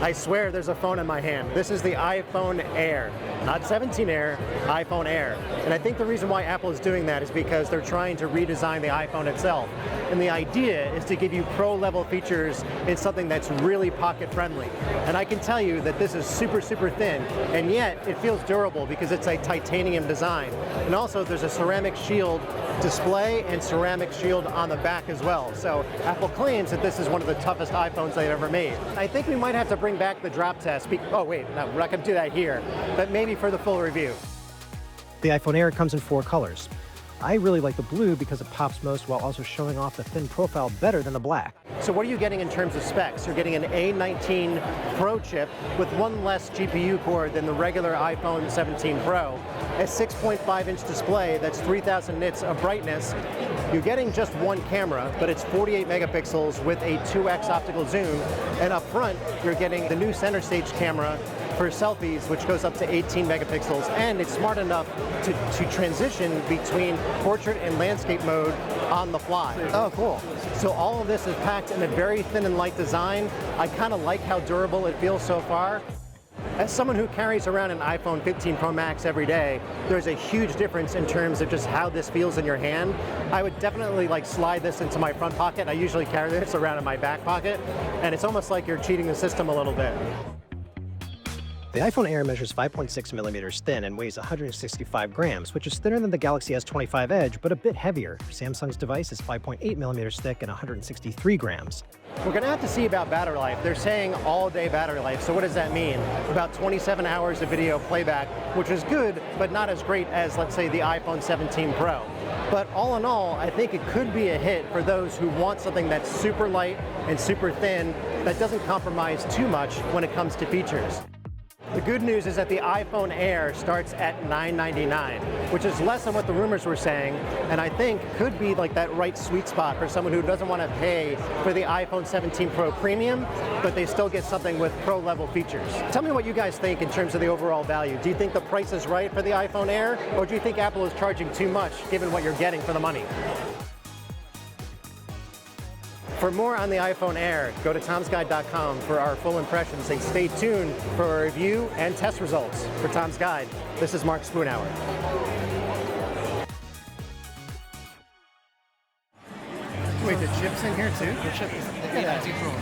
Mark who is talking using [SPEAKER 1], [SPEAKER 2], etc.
[SPEAKER 1] I swear there's a phone in my hand. This is the iPhone Air, not 17 Air, iPhone Air. And I think the reason why Apple is doing that is because they're trying to redesign the iPhone itself. And the idea is to give you pro-level features in something that's really pocket-friendly. And I can tell you that this is super, super thin, and yet it feels durable because it's a titanium design. And also there's a ceramic shield display and ceramic shield on the back as well. So Apple claims that this is one of the toughest iPhones they've ever made. I think we might have to bring back the drop test. Oh wait, no, we're not going to do that here, but maybe for the full review.
[SPEAKER 2] The iPhone Air comes in 4 colors. I really like the blue because it pops most while also showing off the thin profile better than the black.
[SPEAKER 1] So what are you getting in terms of specs? You're getting an A19 Pro chip with one less GPU core than the regular iPhone 17 Pro, a 6.5-inch display that's 3,000 nits of brightness. You're getting just one camera, but it's 48 megapixels with a 2x optical zoom, and up front you're getting the new center stage camera for selfies, which goes up to 18 megapixels, and it's smart enough to transition between portrait and landscape mode on the fly. Oh, cool. So all of this is packed in a very thin and light design. I kind of like how durable it feels so far. As someone who carries around an iPhone 15 Pro Max every day, there's a huge difference in terms of just how this feels in your hand. I would definitely slide this into my front pocket. I usually carry this around in my back pocket, and it's almost like you're cheating the system a little bit.
[SPEAKER 2] The iPhone Air measures 5.6 millimeters thin and weighs 165 grams, which is thinner than the Galaxy S25 Edge, but a bit heavier. Samsung's device is 5.8 millimeters thick and 163 grams.
[SPEAKER 1] We're going to have to see about battery life. They're saying all-day battery life, so what does that mean? About 27 hours of video playback, which is good, but not as great as, let's say, the iPhone 17 Pro. But all in all, I think it could be a hit for those who want something that's super light and super thin that doesn't compromise too much when it comes to features. The good news is that the iPhone Air starts at $999, which is less than what the rumors were saying, and I think could be like that right sweet spot for someone who doesn't want to pay for the iPhone 17 Pro Premium, but they still get something with pro-level features. Tell me what you guys think in terms of the overall value. Do you think the price is right for the iPhone Air, or do you think Apple is charging too much given what you're getting for the money? For more on the iPhone Air, go to tomsguide.com for our full impressions, and stay tuned for a review and test results. For Tom's Guide, this is Mark Spoonhour.
[SPEAKER 3] Wait, the chip's in here too? The chip is in